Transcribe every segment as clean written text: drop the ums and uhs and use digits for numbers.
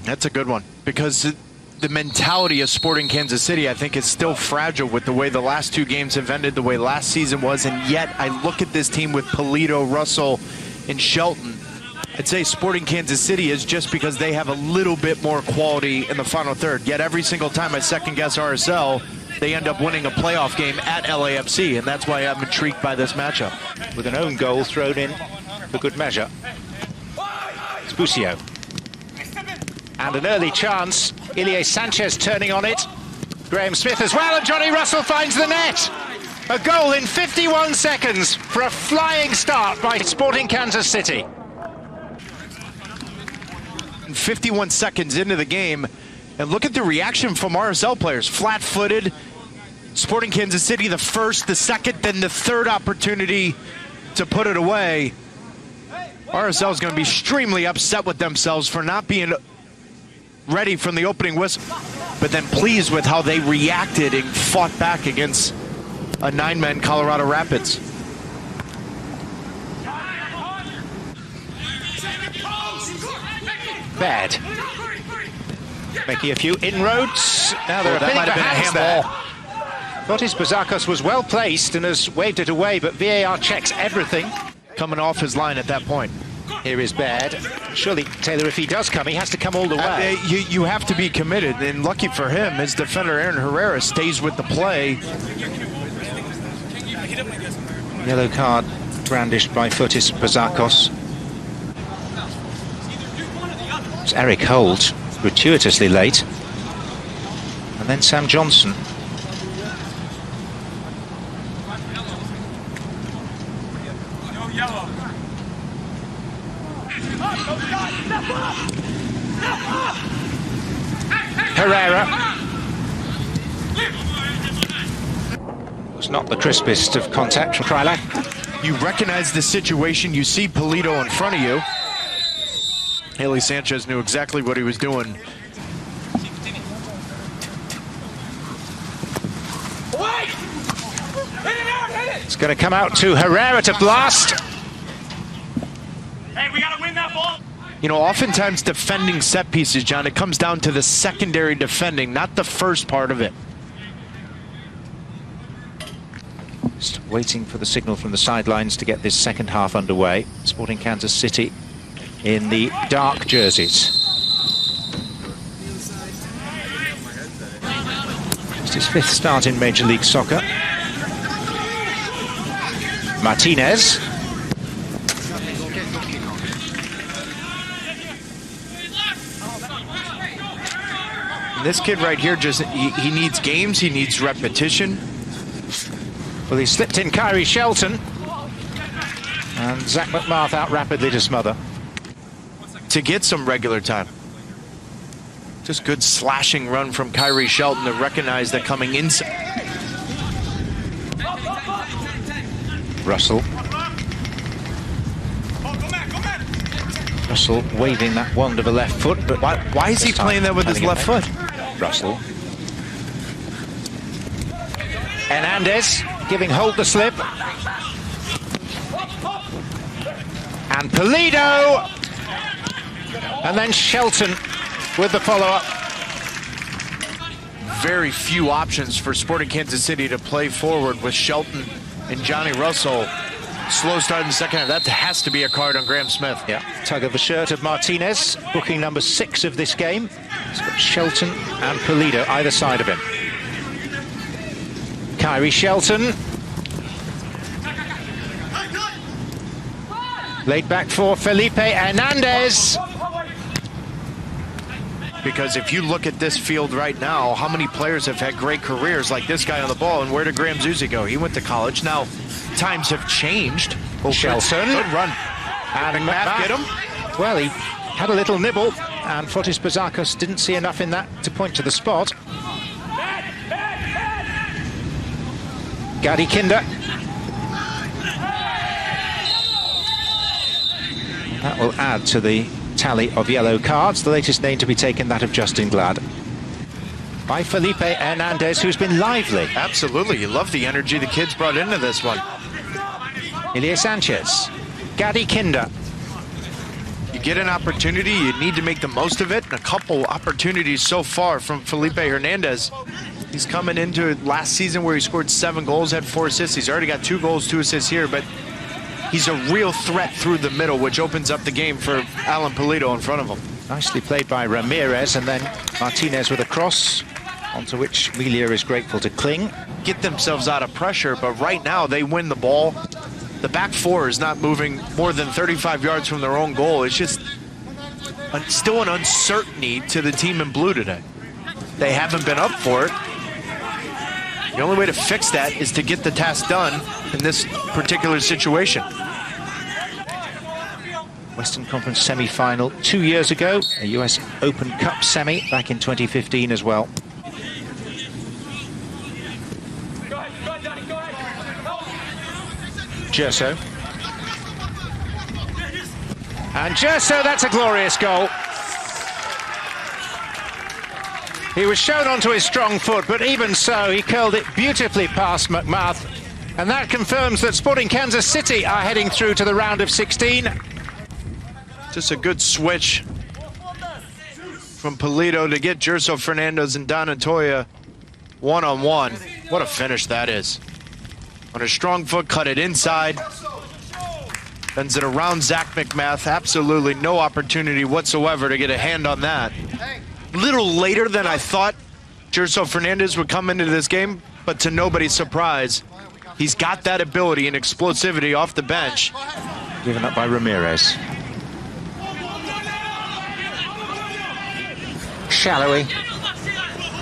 That's a good one, because the mentality of Sporting Kansas City, I think, is still fragile with the way the last two games have ended, the way last season was, and yet I look at this team with Pulido, Russell, and Shelton. I'd say Sporting Kansas City is just because they have a little bit more quality in the final third. Yet every single time I second-guess RSL, they end up winning a playoff game at LAFC, and that's why I'm intrigued by this matchup. With an own goal thrown in for good measure. It's Busio. And an early chance. Ilie Sanchez turning on it. Graham Smith as well, and Johnny Russell finds the net. A goal in 51 seconds for a flying start by Sporting Kansas City. 51 seconds into the game, and look at the reaction from RSL players. Flat-footed. Sporting Kansas City, the first, the second, then the third opportunity to put it away. RSL is going to be extremely upset with themselves for not being ready from the opening whistle, but then pleased with how they reacted and fought back against a 9-man Colorado Rapids. Bad. Making a few inroads. Now there are that might have been a handball. Fotis Bazakos was well placed and has waved it away, but VAR checks everything. Coming off his line at that point. Here is Baird. Surely, Taylor, if he does come, he has to come all the way. You have to be committed, and lucky for him, his defender Aaron Herrera stays with the play. Yellow card brandished by Fotis Bazakos. It's Eric Holt, gratuitously late. And then Sam Johnson. Herrera was not the crispest of contact from Krylak. You recognize the situation, you see Pulido in front of you. Ilie Sanchez knew exactly what he was doing. It's going to come out to Herrera to blast. Hey, we got to win that ball. You know, oftentimes defending set pieces, John, it comes down to the secondary defending, not the first part of it. Just waiting for the signal from the sidelines to get this second half underway. Sporting Kansas City in the dark jerseys. It's his 5th start in Major League Soccer. Martinez. This kid right here, just he needs games, he needs repetition. Well, he slipped in Kyrie Shelton. And Zach McMath out rapidly to smother. To get some regular time. Just good slashing run from Kyrie Shelton to recognize that coming inside. Russell. Russell waving that wand of a left foot, but why is he playing that with his left foot? Russell. Hernandez giving Holt the slip. And Pulido. And then Shelton with the follow-up. Very few options for Sporting Kansas City to play forward with Shelton and Johnny Russell. Slow start in the second half. That has to be a card on Graham Smith. Yeah, tug of the shirt of Martinez, booking number 6 of this game. It's got Shelton and Pulido either side of him. Kyrie Shelton. Laid back for Felipe Hernandez. Because if you look at this field right now, how many players have had great careers like this guy on the ball, and where did Graham Zusi go? He went to college. Now, times have changed. Shelton. Good run. And McMath get him? Well, he had a little nibble, and Fotis Bazakos didn't see enough in that to point to the spot. Gadi Kinder. That will add to the tally of yellow cards. The latest name to be taken, that of Justin Glad. By Felipe Hernandez, who's been lively. Absolutely. You love the energy the kids brought into this one. Ilie Sanchez. Gadi Kinder. You get an opportunity, you need to make the most of it. And a couple opportunities so far from Felipe Hernandez. He's coming into last season where he scored 7 goals, had 4 assists. He's already got 2 goals, 2 assists here, but he's a real threat through the middle, which opens up the game for Alan Pulido in front of him. Nicely played by Ramirez, and then Martinez with a cross, onto which Melia is grateful to cling. Get themselves out of pressure, but right now they win the ball. The back four is not moving more than 35 yards from their own goal. It's just still an uncertainty to the team in blue today. They haven't been up for it. The only way to fix that is to get the task done in this particular situation. Western Conference semi-final 2 years ago, a US Open Cup semi back in 2015 as well. Gerso. And Gerso, that's a glorious goal. He was shown onto his strong foot, but even so, he curled it beautifully past McMath. And that confirms that Sporting Kansas City are heading through to the round of 16. Just a good switch from Pulido to get Gerso Fernandez and Donatoya one-on-one. What a finish that is. On a strong foot, cut it inside. Bends it around Zach McMath. Absolutely no opportunity whatsoever to get a hand on that. Little later than I thought Gerso Fernandez would come into this game, but to nobody's surprise, he's got that ability and explosivity off the bench. Given up by Ramirez. Shallowy.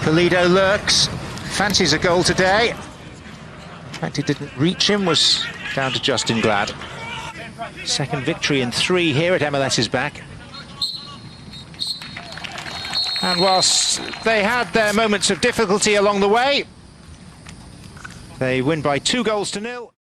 Pulido lurks. Fancies a goal today. In fact, it didn't reach him, was down to Justin Glad. Second victory in 3 here at MLS's back. And whilst they had their moments of difficulty along the way, they win by 2 goals to 0.